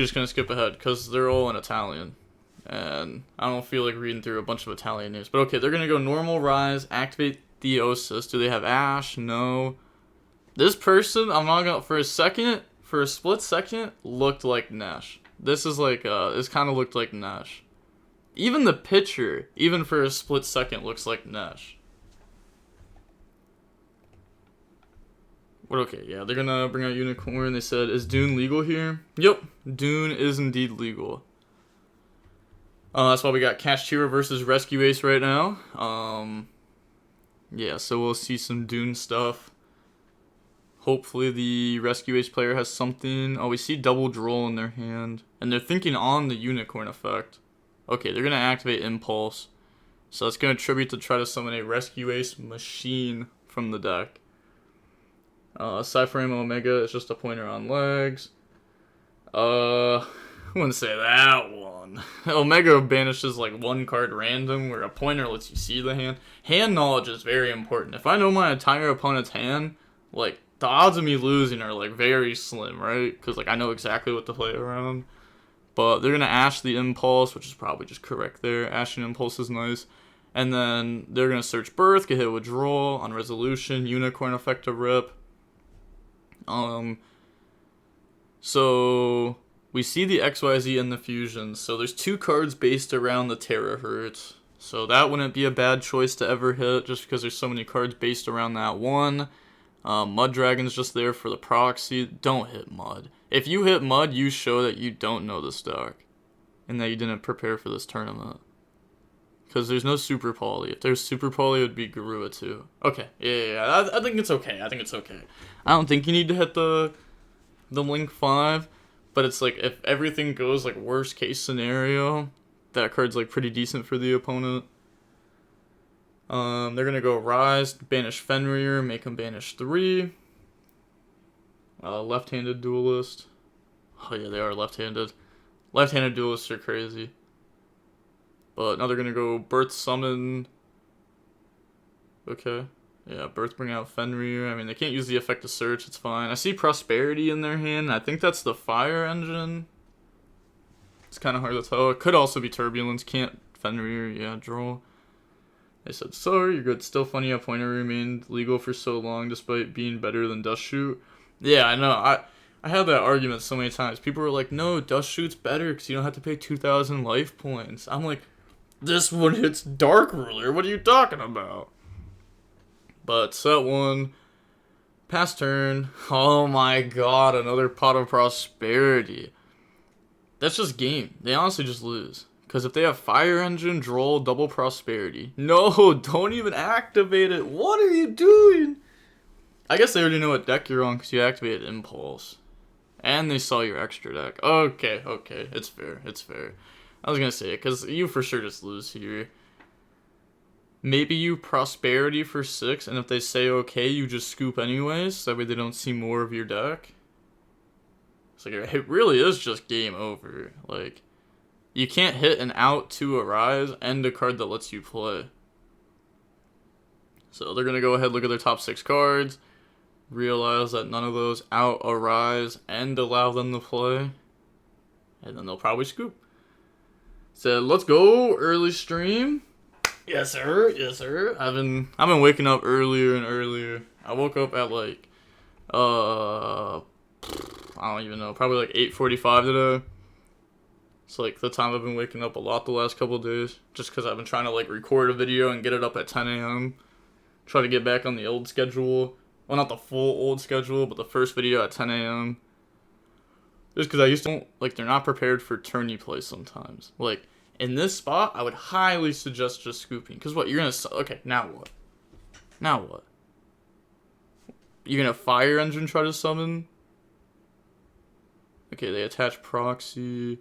just gonna skip ahead because they're all in Italian. And I don't feel like reading through a bunch of Italian names. But okay, they're gonna go normal, rise, activate Theosis. Do they have Ash? No. This person, I'm not gonna, for a split second, looked like Nash. This is like, this kind of looked like Nash. Even the picture, even for a split second, looks like Nash. But okay, yeah, they're gonna bring out Unicorn. They said, is Dune legal here? Yep, Dune is indeed legal. That's why we got Kashtira versus Rescue Ace right now. Yeah, so we'll see some Dune stuff. Hopefully the Rescue Ace player has something. Oh, we see double Duel in their hand. And they're thinking on the Unicorn effect. Okay, they're going to activate Impulse. So that's going to tribute to try to summon a Rescue Ace machine from the deck. Cypherame Omega is just a pointer on legs. I wouldn't say that one. Omega banishes like one card random, where a pointer lets you see the hand. Hand knowledge is very important. If I know my entire opponent's hand, like, the odds of me losing are like very slim, right? Because like I know exactly what to play around. But they're gonna Ash the Impulse, which is probably just correct there. Ashing Impulse is nice. And then they're gonna search Birth, get hit with Draw on Resolution, Unicorn effect to rip. So we see the XYZ in the fusion. So there's two cards based around the Terahertz. So that wouldn't be a bad choice to ever hit, just because there's so many cards based around that one. Mud Dragon's just there for the proxy. Don't hit Mud. If you hit Mud, you show that you don't know this deck. And that you didn't prepare for this tournament. Because there's no Super Poly. If there's Super Poly, it would be Garua too. Okay, yeah. I think it's okay. I don't think you need to hit the Link 5. But it's like, if everything goes like worst case scenario, that card's like pretty decent for the opponent. They're going to go Rise, banish Fenrir, make him banish 3. Left-handed duelist. Oh yeah, they are left-handed. Left-handed duelists are crazy. But now they're going to go Birth Summon. Okay. Yeah, Birth bring out Fenrir. I mean, they can't use the effect to search, it's fine. I see Prosperity in their hand. I think that's the Fire Engine. It's kind of hard to tell. It could also be Turbulence. Can't Fenrir, yeah, draw. They said, sorry, you're good. Still funny how Pointer remained legal for so long despite being better than Dust Shoot. Yeah, I know. I had that argument so many times. People were like, no, Dust Shoot's better because you don't have to pay 2,000 life points. I'm like, this one hits Dark Ruler. What are you talking about? But set 1. Pass turn. Oh my god, another Pot of Prosperity. That's just game. They honestly just lose. Because if they have Fire Engine, Droll, double Prosperity. No, don't even activate it. What are you doing? I guess they already know what deck you're on because you activated Impulse. And they saw your extra deck. Okay. It's fair. I was going to say it because you for sure just lose here. Maybe you Prosperity for 6, and if they say okay, you just scoop anyways. So that way they don't see more of your deck. It's like, it really is just game over. Like, you can't hit an out to a Rise and a card that lets you play. So they're going to go ahead, look at their top 6 cards. Realize that none of those out a Rise and allow them to play. And then they'll probably scoop. So let's go, early stream. Yes, sir. I've been waking up earlier and earlier. I woke up at like, I don't even know, probably like 8:45 today. It's like the time I've been waking up a lot the last couple of days. Just because I've been trying to like record a video and get it up at 10 a.m. Try to get back on the old schedule. Well, not the full old schedule, but the first video at 10 a.m. Just because I used to, like, they're not prepared for tourney play sometimes. Like, in this spot, I would highly suggest just scooping. Because what, you're going to, okay, now what? You're going to Fire Engine try to summon? Okay, they attach Proxy.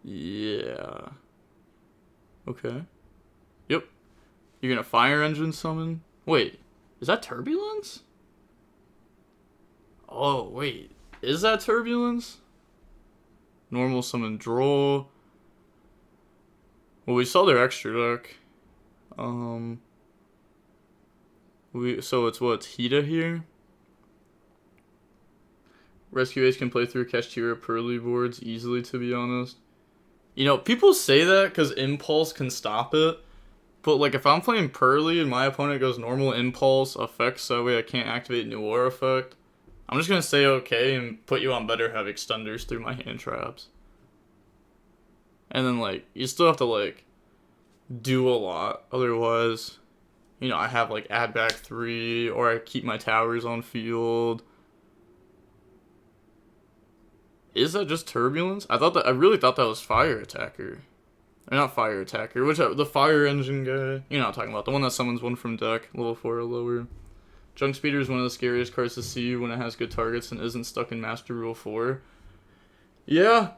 Yeah. Okay. Yep. You're gonna Fire Engine summon? Wait, is that Turbulence? Oh, wait. Is that Turbulence? Normal summon draw. Well, we saw their extra deck. So it's what, Hida here? Rescue Ace can play through Kashtira Pearly boards easily, to be honest. You know, people say that because Impulse can stop it. But, like, if I'm playing Pearly and my opponent goes normal Impulse effects, so that way I can't activate Noir effect, I'm just going to say okay and put you on better have extenders through my hand traps. And then, like, you still have to, like, do a lot. Otherwise, you know, I have, like, add back 3, or I keep my towers on field. Is that just Turbulence? I really thought that was Fire Attacker. Or not Fire Attacker, the Fire Engine guy. You know what I'm talking about. The one that summons one from deck, level 4 or lower. Junk Speeder is one of the scariest cards to see when it has good targets and isn't stuck in Master Rule 4. Yeah.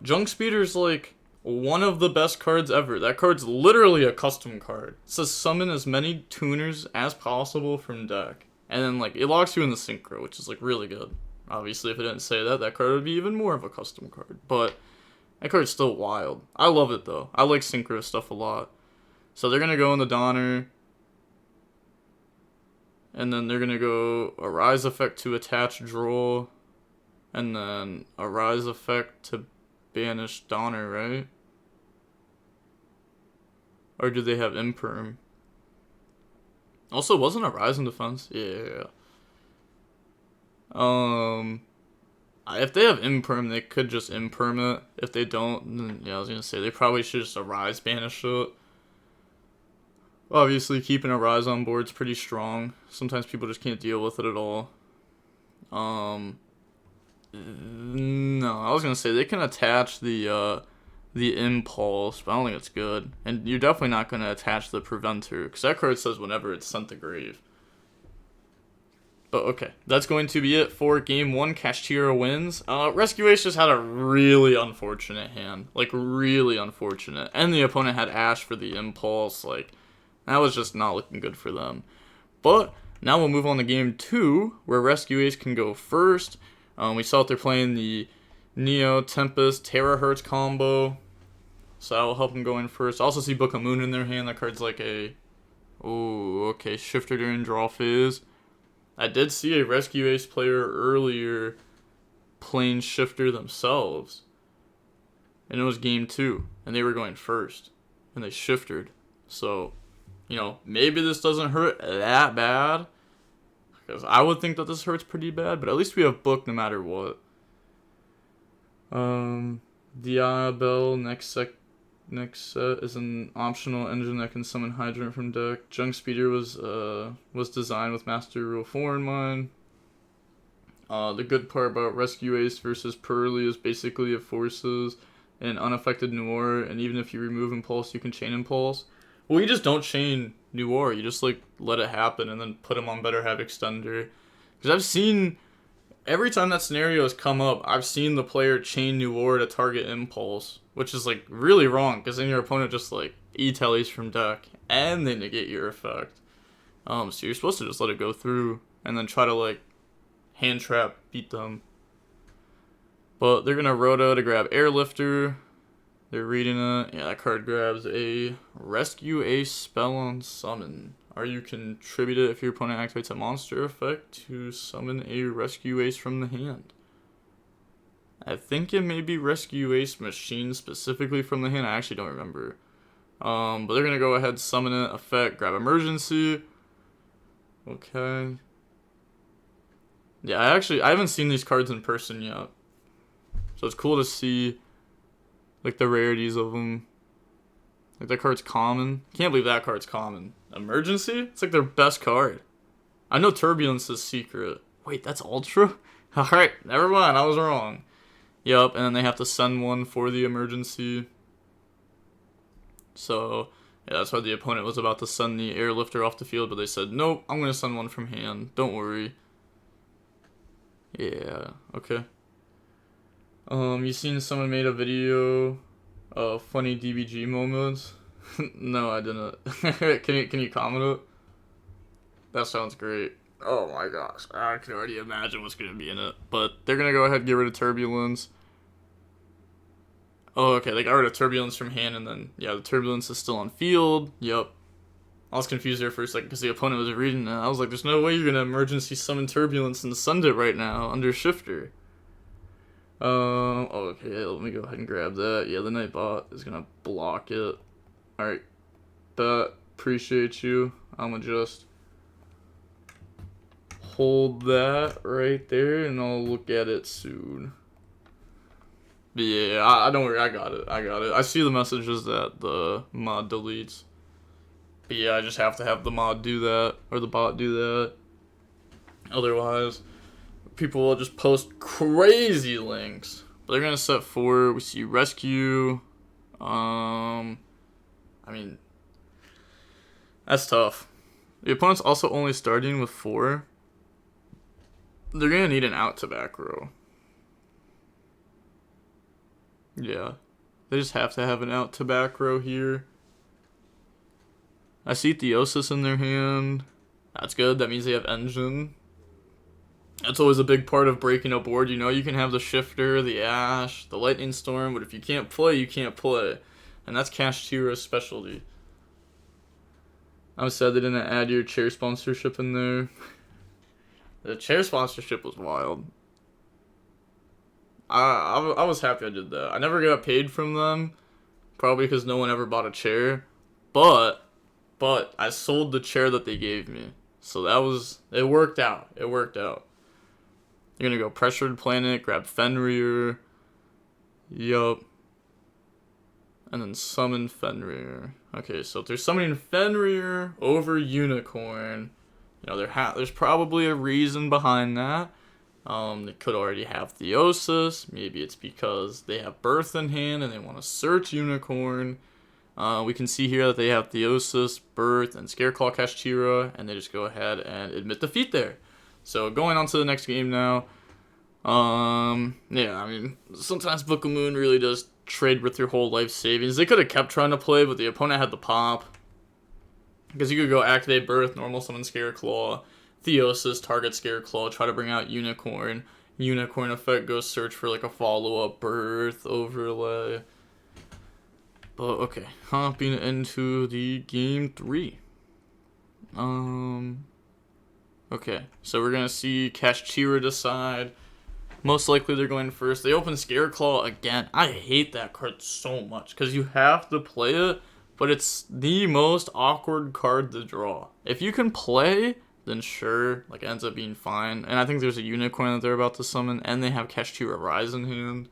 Junk Speeder's like one of the best cards ever. That card's literally a custom card. It says summon as many tuners as possible from deck. And then like it locks you in the Synchro, which is like really good. Obviously, if it didn't say that, that card would be even more of a custom card. But that card's still wild. I love it, though. I like Synchro stuff a lot. So they're going to go in the Donner. And then they're going to go a Rise effect to attach Draw. And then a Rise effect to banish Donner, right? Or do they have Imperm? Also, wasn't a Rise in defense? Yeah. If they have Imperm, they could just Imperm it. If they don't, then, yeah, I was gonna say, they probably should just Arise banish it. Obviously, keeping Arise on board's pretty strong. Sometimes people just can't deal with it at all. No, I was gonna say, they can attach the Impulse, but I don't think it's good. And you're definitely not gonna attach the Preventer, because that card says whenever it's sent to grave. But okay, that's going to be it for Game 1. Kashtira wins. Rescue Ace just had a really unfortunate hand. Like, really unfortunate. And the opponent had Ash for the Impulse. Like, that was just not looking good for them. But now we'll move on to Game 2, where Rescue Ace can go first. We saw that they're playing the Neo, Tempest, Terahertz combo. So that will help them go in first. I also see Book of Moon in their hand. That card's like a... Oh, okay. Shifter during draw phase. I did see a Rescue Ace player earlier playing Shifter themselves. And it was Game 2. And they were going first. And they shifted. So, you know, maybe this doesn't hurt that bad. Because I would think that this hurts pretty bad. But at least we have Book no matter what. Diabell next set is an optional engine that can summon Hydrant from deck. Junk Speeder was designed with Master Rule 4 in mind. The good part about Rescue Ace versus Pearly is basically it forces an unaffected Noir, and even if you remove Impulse, you can chain Impulse. Well, you just don't chain Noir. You just like let it happen and then put him on better have Extender. Because I've seen every time that scenario has come up, I've seen the player chain Noir to target Impulse, which is like really wrong because then your opponent just like E-tellies from deck and they negate your effect. So you're supposed to just let it go through and then try to like hand trap beat them. But they're gonna Rhoda to grab Airlifter. They're reading it. Yeah, that card grabs a Rescue Ace spell on summon. Or you contribute it if your opponent activates a monster effect to summon a Rescue Ace from the hand. I think it may be Rescue Ace Machine specifically from the hand. I actually don't remember. But they're going to go ahead, summon it, effect, grab Emergency. Okay. Yeah, I haven't seen these cards in person yet. So it's cool to see, like, the rarities of them. Like, that card's common. Can't believe that card's common. Emergency? It's like their best card. I know Turbulence is secret. Wait, that's Ultra? Alright, never mind, I was wrong. Yup, and then they have to send one for the Emergency. So, yeah, that's why the opponent was about to send the Airlifter off the field, but they said, nope, I'm going to send one from hand. Don't worry. Yeah, okay. You seen someone made a video of funny DBG moments? No, I didn't. Can you comment it? That sounds great. Oh my gosh, I can already imagine what's gonna be in it. But they're gonna go ahead and get rid of Turbulence. Oh, okay, they got rid of Turbulence from hand, and then yeah, the Turbulence is still on field. Yep. I was confused there for a second because the opponent was reading that. I was like, there's no way you're going to emergency summon Turbulence and send it right now under Shifter. Okay, let me go ahead and grab that. Yeah, the Nightbot is going to block it. Alright, bet. Appreciate you. I'm going to just hold that right there, and I'll look at it soon. But yeah, I don't worry, I got it. I see the messages that the mod deletes. But yeah, I just have to have the mod do that, or the bot do that. Otherwise, people will just post crazy links. But they're gonna set 4. We see rescue. I mean, that's tough. The opponent's also only starting with 4. They're gonna need an out to back row. Yeah, they just have to have an out to back row here. I see Theosis in their hand. That's good. That means they have Engine. That's always a big part of breaking a board. You know, you can have the Shifter, the Ash, the Lightning Storm, but if you can't play, you can't play. And that's Kashtira's specialty. I'm sad they didn't add your chair sponsorship in there. The chair sponsorship was wild. I was happy I did that. I never got paid from them, probably because no one ever bought a chair. But I sold the chair that they gave me. So it worked out. It worked out. You're going to go Pressured Planet, grab Fenrir. Yup. And then summon Fenrir. Okay, so if they're summoning Fenrir over Unicorn, you know, there's probably a reason behind that. They could already have Theosis. Maybe it's because they have Birth in hand and they want to search Unicorn. We can see here that they have Theosis, Birth, and Scareclaw Kashtira, and they just go ahead and admit defeat there. So going on to the next game now. Yeah, I mean, sometimes Book of Moon really does trade with your whole life savings. They could have kept trying to play, but the opponent had the pop. Because you could go activate Birth, normal summon Scareclaw, Theosis, target Scareclaw, try to bring out Unicorn. Unicorn effect goes search for like a follow-up Birth overlay. But okay, hopping into the game 3. Okay, so we're gonna see Kashtira decide. Most likely they're going first. They open Scareclaw again. I hate that card so much because you have to play it, but it's the most awkward card to draw. If you can play, then sure, like it ends up being fine. And I think there's a Unicorn that they're about to summon, and they have Kashtira Rise in hand.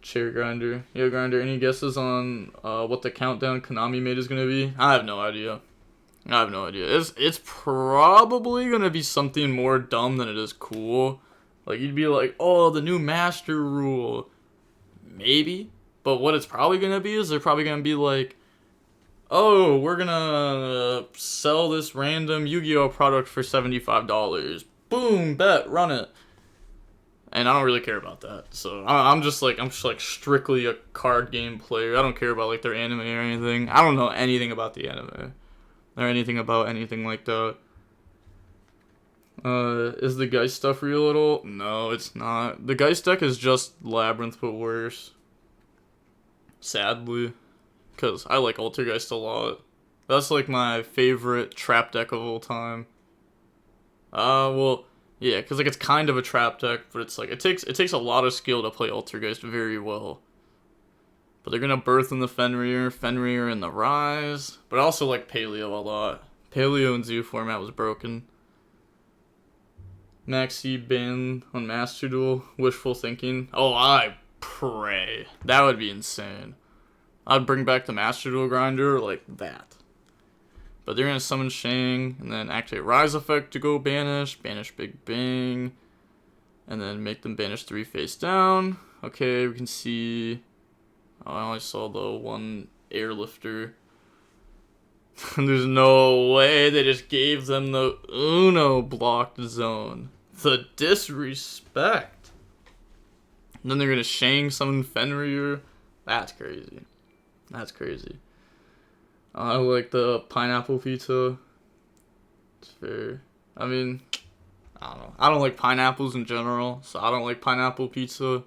Chair Grinder. Yeah, Grinder, any guesses on what the countdown Konami made is gonna be? I have no idea. It's probably gonna be something more dumb than it is cool. Like you'd be like, oh, the new master rule. Maybe. But what it's probably gonna be is they're probably gonna be like, oh, we're gonna sell this random YuGiOh product for $75. Boom, bet, run it. And I don't really care about that. So I'm just like strictly a card game player. I don't care about like their anime or anything. I don't know anything about the anime or anything about anything like that. Is the Geist stuff real at all? No, it's not. The Geist deck is just Labyrinth but worse. Sadly. Because I like Altergeist a lot. That's like my favorite trap deck of all time. Well, yeah, because like it's kind of a trap deck, but it's like it takes a lot of skill to play Altergeist very well. But they're gonna Birth in the Fenrir in the Rise. But I also like Paleo a lot. Paleo in Zoo format was broken. Maxi ban on Master Duel. Wishful thinking. Oh, I pray. That would be insane. I'd bring back the Master Duel Grinder like that. But they're gonna summon Shang and then activate Rise effect to go banish Big Bang, and then make them banish 3 face down. Okay, we can see. Oh, I only saw the one airlifter. There's no way they just gave them the Uno blocked zone. The disrespect. And then they're gonna Shang summon Fenrir. That's crazy. That's crazy. I like the pineapple pizza. It's fair. I mean, I don't know. I don't like pineapples in general, so I don't like pineapple pizza.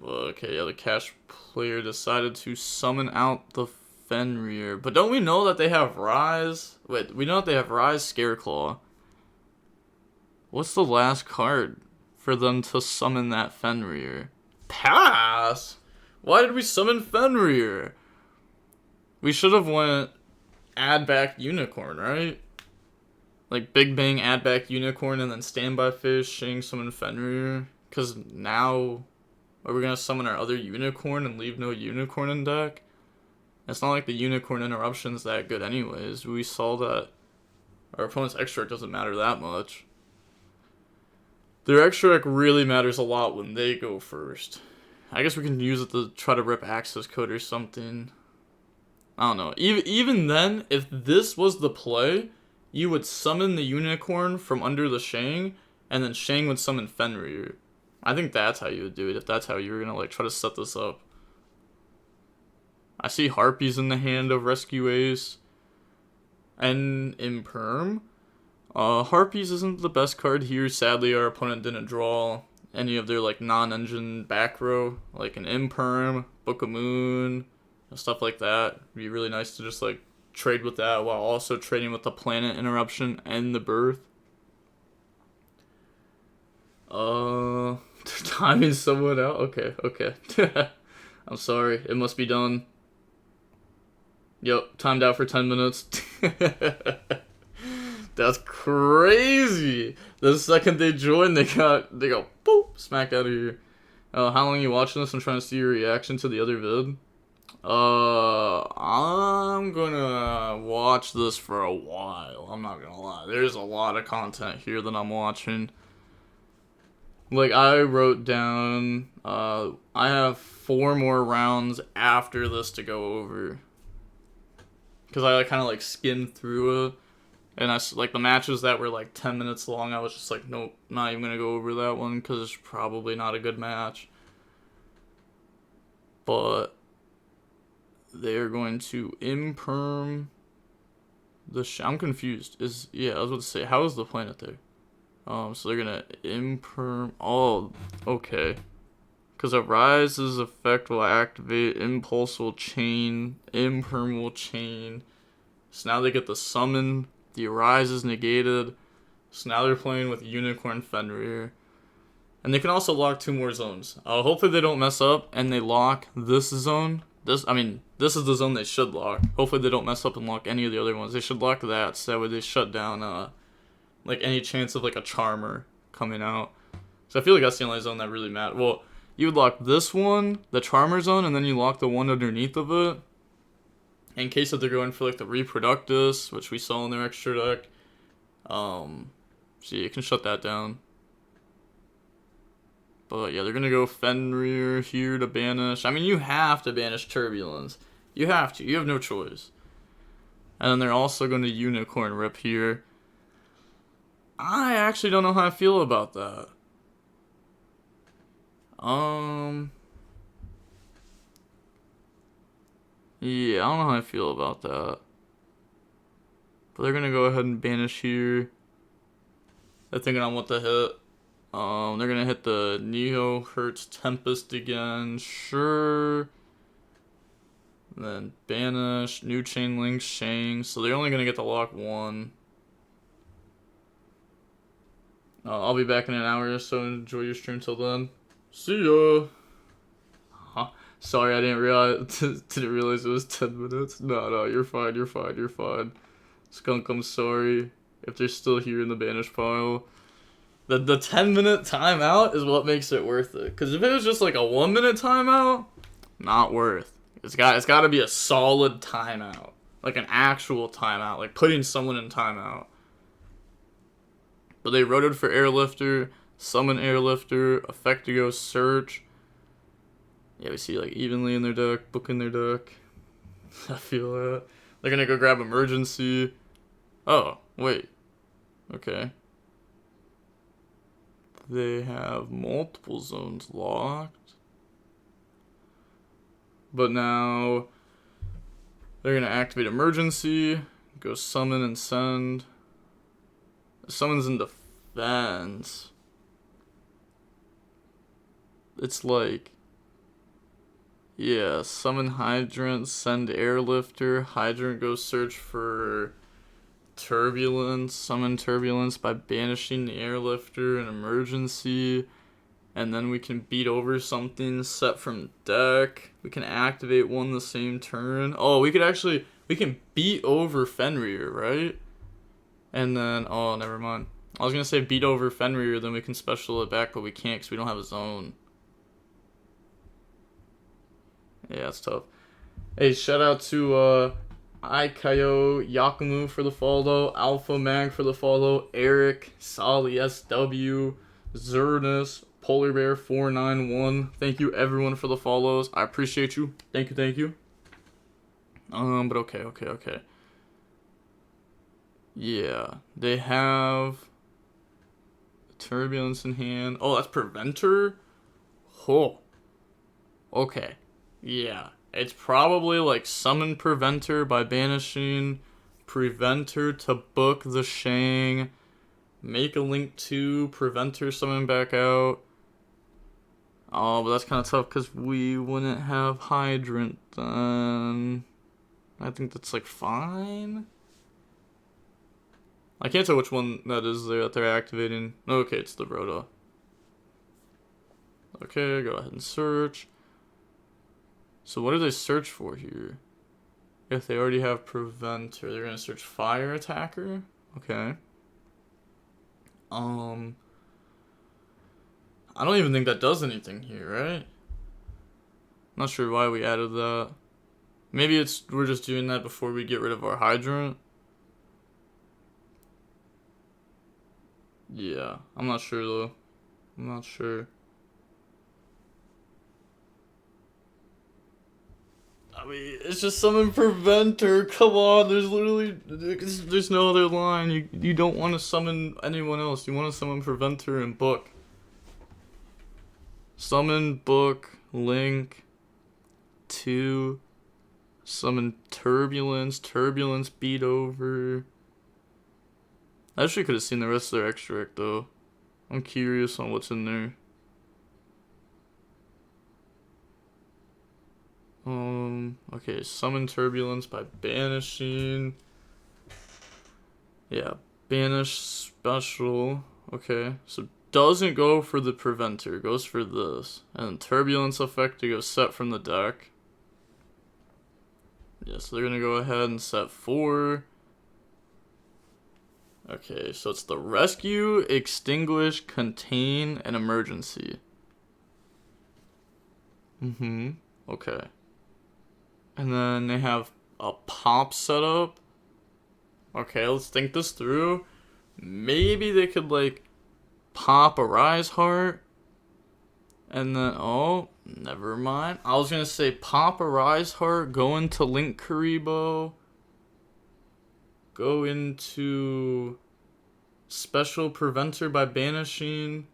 Okay, yeah, the Kash player decided to summon out the Fenrir. But don't we know that they have Rise? Wait, we know that they have Rise Scareclaw. What's the last card for them to summon that Fenrir? Pass? Why did we summon Fenrir? We should have went add back Unicorn, right? Like Big Bang, add back Unicorn, and then Standby Fish, Shang, summon Fenrir. Because now, are we going to summon our other Unicorn and leave no Unicorn in deck? It's not like the Unicorn interruption's that good anyways. We saw that our opponent's extra doesn't matter that much. Their extra deck really matters a lot when they go first. I guess we can use it to try to rip access code or something. I don't know. Even then, if this was the play, you would summon the Unicorn from under the Shang, and then Shang would summon Fenrir. I think that's how you would do it, if that's how you were going to like try to set this up. I see Harpies in the hand of Rescue Ace. And Imperm. Harpies isn't the best card here. Sadly, our opponent didn't draw any of their like non-engine back row, like an Imperm, Book of Moon, stuff like that. It'd be really nice to just like trade with that while also trading with the Planet Interruption and the Birth. Timing someone out? Okay. I'm sorry. It must be done. Yep, timed out for 10 minutes. That's crazy. The second they join, they go boop, smack out of here. How long are you watching this? I'm trying to see your reaction to the other vid. I'm gonna watch this for a while. I'm not gonna lie. There's a lot of content here that I'm watching. Like, I wrote down, I have 4 more rounds after this to go over. Because I kind of, like, skimmed through it. And like, the matches that were, like, 10 minutes long, I was just like, nope, not even going to go over that one. Because it's probably not a good match. But they're going to Imperm the I'm confused. I was about to say, how is the planet there? So they're gonna Imperm. Oh, okay. Because a Rise's effect will activate, Impulse will chain, Imperm will chain. So now they get the summon, the Arise is negated. So now they're playing with Unicorn Fenrir. And they can also lock 2 more zones. Hopefully they don't mess up and they lock this zone. This is the zone they should lock. Hopefully they don't mess up and lock any of the other ones. They should lock that so that way they shut down like any chance of like a Charmer coming out. So I feel like that's the only zone that really matters. Well, you would lock this one, the Charmer zone, and then you lock the one underneath of it. In case that they're going for like the Reproductus, which we saw in their extra deck. So you can shut that down. But yeah, they're gonna go Fenrir here to banish. I mean, you have to banish Turbulence. You have to. You have no choice. And then they're also going to Unicorn Rip here. I actually don't know how I feel about that. Yeah, I don't know how I feel about that. But they're gonna go ahead and banish here. They're thinking on what to hit. They're gonna hit the Neo Hertz Tempest again. Sure. And then banish, new chain link, Shang. So they're only gonna get to lock 1. I'll be back in an hour, so enjoy your stream till then. See ya. Sorry, I didn't realize it was 10 minutes. No, you're fine. Skunk, I'm sorry if they're still here in the banish pile. The 10-minute timeout is what makes it worth it. Because if it was just like a 1-minute timeout, not worth. It's got to be a solid timeout, like an actual timeout, like putting someone in timeout. But they rotated for Airlifter, summon Airlifter, Effectigo, Search. Yeah, we see like evenly in their deck, book in their deck. I feel that. They're gonna go grab Emergency. Oh, wait. Okay. They have multiple zones locked. But now they're gonna activate Emergency, go summon and send. Summons in defense. It's like Yeah, summon Hydrant, send Airlifter. Hydrant goes search for Turbulence. Summon Turbulence by banishing the Airlifter in emergency. And then we can beat over something set from deck. We can activate one the same turn. Oh, we can beat over Fenrir, right? And then, oh, never mind. I was going to say beat over Fenrir, then we can special it back, but we can't because we don't have a zone. Yeah, that's tough. Hey, shout out to YuGiOh Yakumu for the follow, Alpha Mag for the follow, Eric, Solly SW, Zernus, Polar Bear 491. Thank you everyone for the follows. I appreciate you. Thank you, thank you. But okay. Yeah, they have Turbulence in hand. Oh, that's Preventer? Oh. Okay. Yeah. It's probably like summon Preventer by banishing Preventer to book the Shang. Make a link to Preventer summon back out. Oh, but that's kind of tough because we wouldn't have Hydrant then. I think that's like fine. I can't tell which one that is there that they're activating. Okay, it's the Rhoda. Okay, go ahead and search. So what do they search for here? If they already have Preventer, they're going to search Fire Attacker. Okay. I don't even think that does anything here, right? Not sure why we added that. Maybe we're just doing that before we get rid of our Hydrant. Yeah, I'm not sure though. I'm not sure. I mean, it's just summon Preventer. Come on, there's no other line. You don't want to summon anyone else. You want to summon Preventer and book. Summon, book, link, 2. Summon Turbulence. Turbulence beat over. I actually could have seen the rest of their extract though. I'm curious on what's in there. Okay, summon Turbulence by banishing. Yeah, banish special. Okay, so doesn't go for the Preventer, goes for this. And Turbulence effect to go set from the deck. Yeah, so they're gonna go ahead and set 4. Okay, so it's the Rescue, Extinguish, Contain, and Emergency. Okay. And then they have a pop setup. Okay, let's think this through. Maybe they could, like, pop a Rise Heart. And then, oh, never mind. I was going to say pop a Rise Heart, go into Link Karibo. Go into Special Preventer by banishing.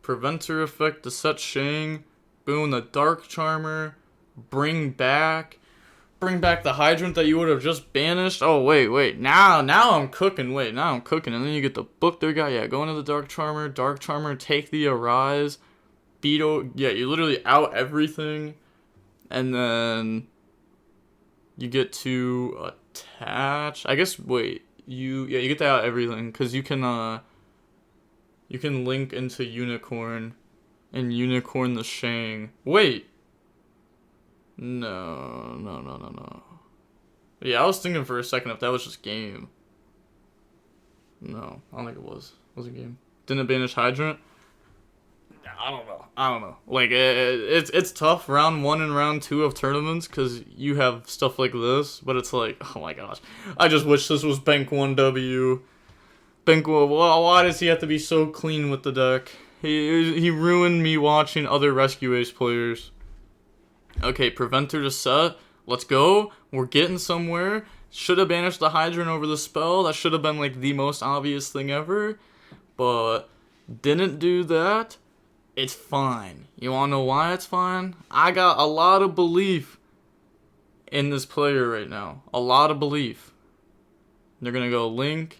Preventer effect to set Shang. Boom, the Dark Charmer. Bring back the Hydrant that you would have just banished. Oh, wait. Now I'm cooking. Now I'm cooking. And then you get the book their guy. Yeah, go into the Dark Charmer. Dark Charmer, take the Arise. Beetle. Yeah, you literally out everything. And then you get to attach. I guess, wait. You get to out everything. Because you can link into Unicorn. And Unicorn the Shang. Wait. No. Yeah, I was thinking for a second if that was just game. No, I don't think it was. It was a game. Didn't it banish Hydrant? I don't know. Like, it's tough round 1 and round 2 of tournaments because you have stuff like this, but it's like, oh my gosh. I just wish this was Bank 1W. Bank 1, why does he have to be so clean with the deck? He ruined me watching other Rescue Ace players. Okay, Preventer to set. Let's go. We're getting somewhere. Should have banished the Hydrant over the spell. That should have been like the most obvious thing ever. But didn't do that. It's fine. You want to know why it's fine? I got a lot of belief in this player right now. A lot of belief. They're going to go Link.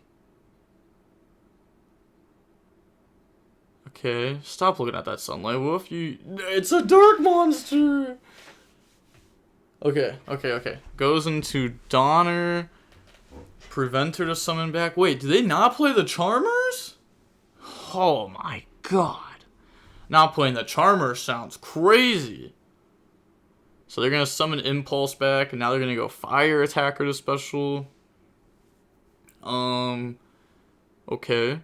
Okay, stop looking at that sunlight wolf. It's a dark monster. Okay. Goes into Donner. Preventer to summon back. Wait, do they not play the Charmers? Oh my god. Not playing the Charmers sounds crazy. So they're going to summon Impulse back, and now they're going to go Fire Attacker to special. Okay.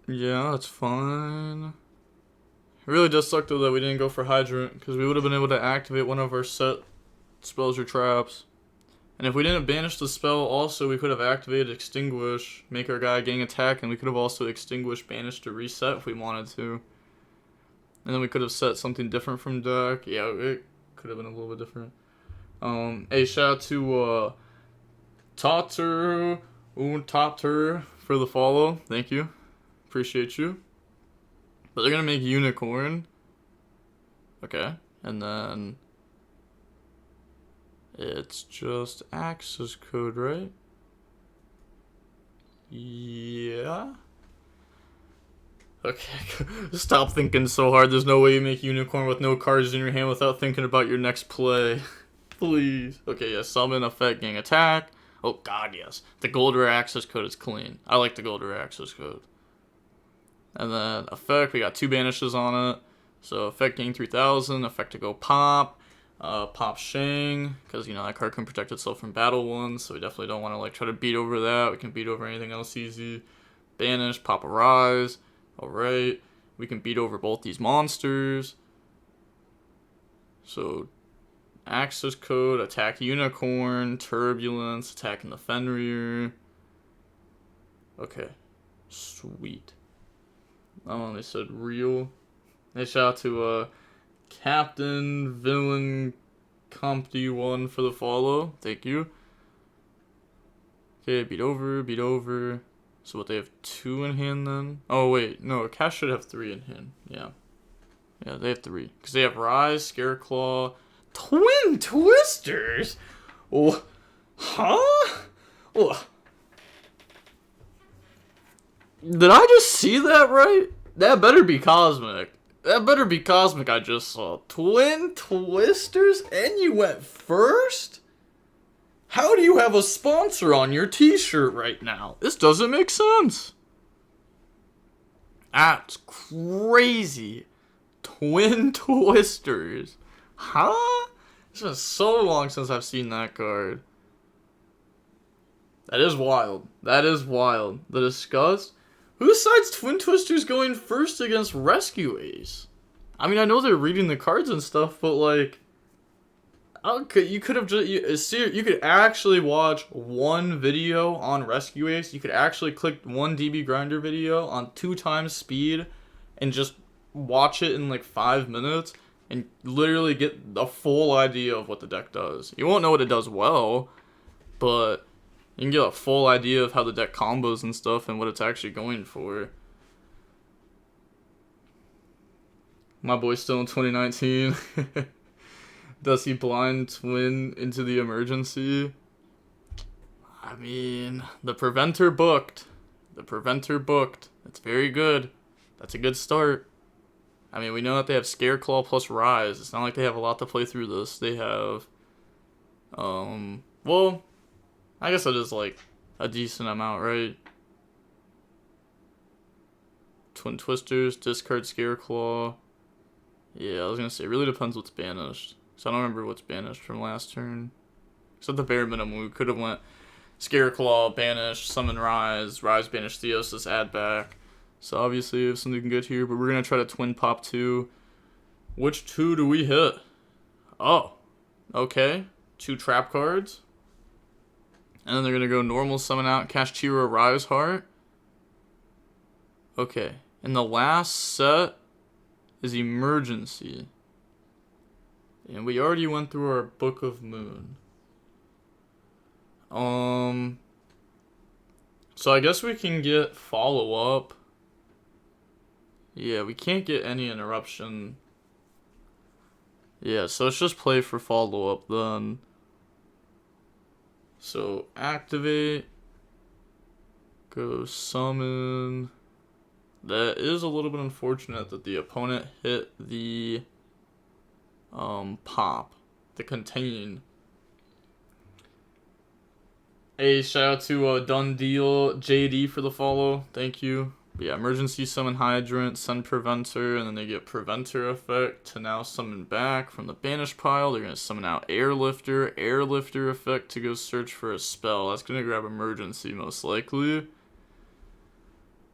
Yeah, that's fine. It really does suck, though, that we didn't go for Hydrant, because we would have been able to activate one of our set spells or traps. And if we didn't banish the spell, also, we could have activated Extinguish, make our guy gang attack, and we could have also Extinguish, banished to reset if we wanted to. And then we could have set something different from deck. Yeah, it could have been a little bit different. A shout out to Totter for the follow. Thank you. Appreciate you. But they're going to make Unicorn. Okay. And then it's just access code, right? Yeah. Okay, stop thinking so hard. There's no way you make Unicorn with no cards in your hand without thinking about your next play. Please. Okay, yeah, summon, effect, gang, attack. Oh god, yes. The gold rare access code is clean. I like the gold rare access code. And then effect, we got 2 banishes on it. So effect, gang 3000, effect to go pop. Pop Shang, because, you know, that card can protect itself from battle ones, so we definitely don't want to, like, try to beat over that. We can beat over anything else easy. Banish, pop a Rise. Alright, we can beat over both these monsters. So, access code, attack Unicorn, Turbulence, attacking the Fenrir. Okay, sweet. They said real. They shout out to Captain Villain Comp D1 for the follow. Thank you. Okay, beat over. So what, they have 2 in hand then? Oh wait, no, Kash should have 3 in hand. Yeah, they have 3. Because they have Rise, Scareclaw, Twin Twisters? Oh, huh? Oh. Did I just see that right? That better be Cosmic. I just saw. Twin Twisters? And you went first? How do you have a sponsor on your t-shirt right now? This doesn't make sense. That's crazy. Twin Twisters. Huh? It's been so long since I've seen that card. That is wild. The Disgust. Whose side's Twin Twisters going first against Rescue Ace? I mean, I know they're reading the cards and stuff, but like... Okay, you could have just you could actually watch one video on Rescue Ace. You could actually click one DB Grinder video on 2 times speed and just watch it in like 5 minutes and literally get a full idea of what the deck does. You won't know what it does well, but you can get a full idea of how the deck combos and stuff and what it's actually going for. My boy's still in 2019. Does he blind twin into the emergency? I mean, the Preventer booked. It's very good. That's a good start. I mean, we know that they have Scareclaw plus Rise. It's not like they have a lot to play through this. They have, well, I guess it is like a decent amount, right? Twin Twisters, discard Scareclaw. Yeah, I was gonna say, it really depends what's banished. So I don't remember what's banished from last turn. So at the bare minimum, we could have went Scareclaw, banish, summon Rise, Rise, banish Theosis, add back. So obviously we have something good here, but we're going to try to twin pop 2. Which 2 do we hit? Oh, okay. 2 trap cards. And then they're going to go normal, summon out Kashtira, Rise Heart. Okay, and the last set is Emergency. And we already went through our Book of Moon. So I guess we can get follow-up. Yeah, we can't get any interruption. Yeah, so let's just play for follow-up then. So activate. Go summon. That is a little bit unfortunate that the opponent hit the pop to contain. Hey, shout out to Done Deal JD for the follow. Thank you. But yeah, emergency summon Hydrant, send Preventer, and then they get Preventer effect to now summon back from the banished pile. They're going to summon out Airlifter, Airlifter effect to go search for a spell. That's going to grab emergency most likely.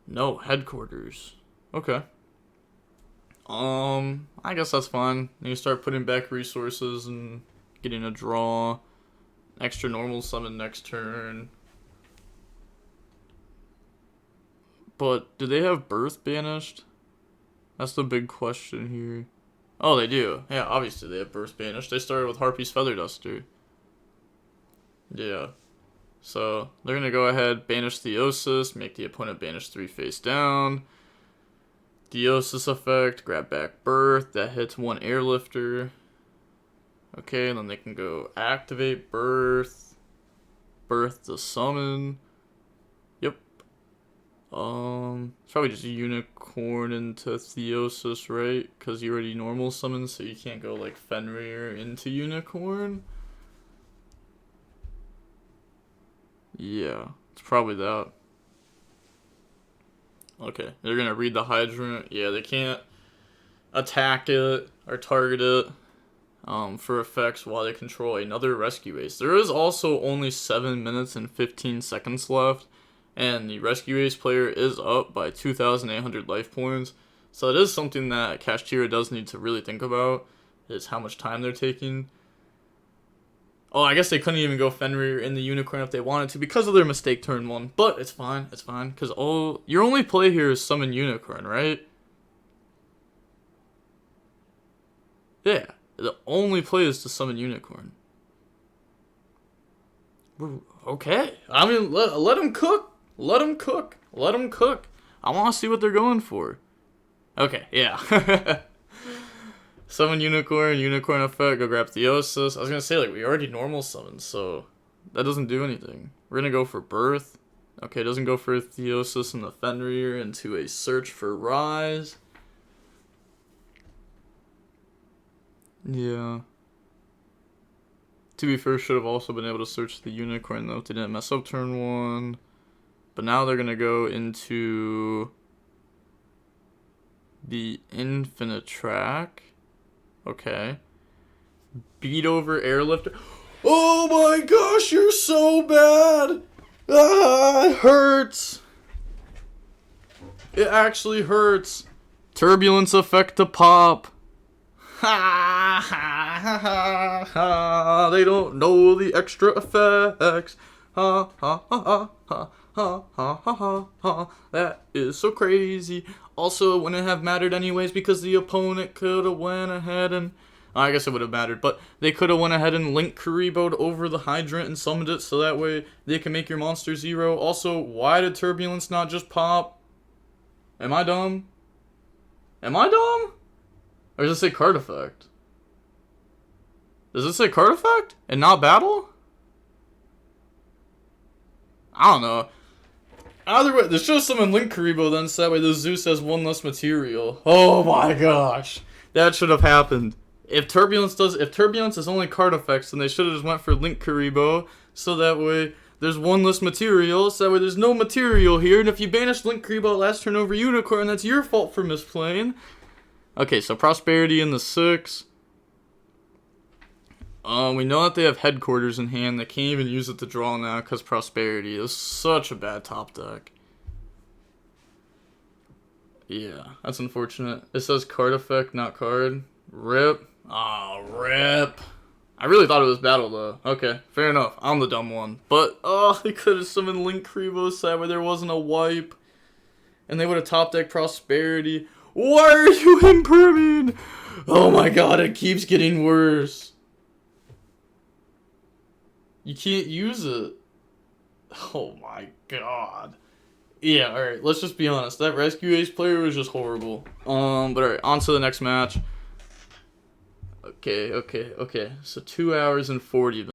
No, headquarters. Okay. I guess that's fine. You start putting back resources and getting a draw. Extra normal summon next turn. But do they have Birth banished? That's the big question here. Oh, they do. Yeah, obviously they have Birth banished. They started with Harpy's Feather Duster. Yeah. So they're going to go ahead, banish Theosis, make the opponent banish 3 face down. Theosis effect, grab back Birth. That hits 1 Airlifter. Okay, and then they can go activate Birth. Birth to summon. Yep. It's probably just Unicorn into Theosis, right? Because you already normal summon, so you can't go like Fenrir into Unicorn. Yeah, it's probably that. Okay, they're gonna read the Hydrant. Yeah, they can't attack it or target it for effects while they control another Rescue Ace. There is also only 7 minutes and 15 seconds left, and the Rescue Ace player is up by 2,800 life points. So it is something that Kashtira does need to really think about, is how much time they're taking. Oh, I guess they couldn't even go Fenrir in the Unicorn if they wanted to because of their mistake turn 1. But it's fine, because your only play here is summon Unicorn, right? Yeah, the only play is to summon Unicorn. Okay, I mean, let them cook. Let them cook. Let them cook. I want to see what they're going for. Okay, yeah. Summon Unicorn, Unicorn effect, go grab Theosis. I was going to say, like, we already normal summoned, so that doesn't do anything. We're going to go for Birth. Okay, it doesn't go for Theosis and the Fenrir into a search for Rise. Yeah. To be fair, should have also been able to search the Unicorn, though, if they didn't mess up turn 1. But now they're going to go into the Infinite Track. Okay. Beat over Airlifter. Oh my gosh, you're so bad! Ah, it hurts! It actually hurts. Turbulence effect to pop. Ha ha ha ha ha. They don't know the extra effects. Ha ha ha ha ha ha ha ha ha ha. That is so crazy. Also, wouldn't have mattered anyways because the opponent could have went ahead and... I guess it would have mattered, but they could have went ahead and Link Karibo'd over the Hydrant and summoned it so that way they can make your monster 0. Also, why did Turbulence not just pop? Am I dumb? Am I dumb? Or does it say card effect? Does it say card effect and not battle? I don't know. Either way, they should have summoned Link Karibo then, so that way the Zeus has 1 less material. Oh my gosh. That should have happened. If Turbulence is only card effects, then they should have just went for Link Karibo, so that way there's 1 less material, so that way there's no material here, and if you banish Link Karibo last turn over Unicorn, that's your fault for misplaying. Okay, so Prosperity in the 6. We know that they have Headquarters in hand. They can't even use it to draw now because Prosperity is such a bad top deck. Yeah, that's unfortunate. It says card effect, not card. Rip. Ah, rip. I really thought it was battle though. Okay, fair enough. I'm the dumb one. But, they could have summoned Link Karibo side where there wasn't a wipe. And they would have top decked Prosperity. Why are you imperming? Oh my god, it keeps getting worse. You can't use it. Oh my god. Yeah, alright, let's just be honest. That Rescue Ace player was just horrible. But alright, on to the next match. Okay. So 2 hours and 40 minutes.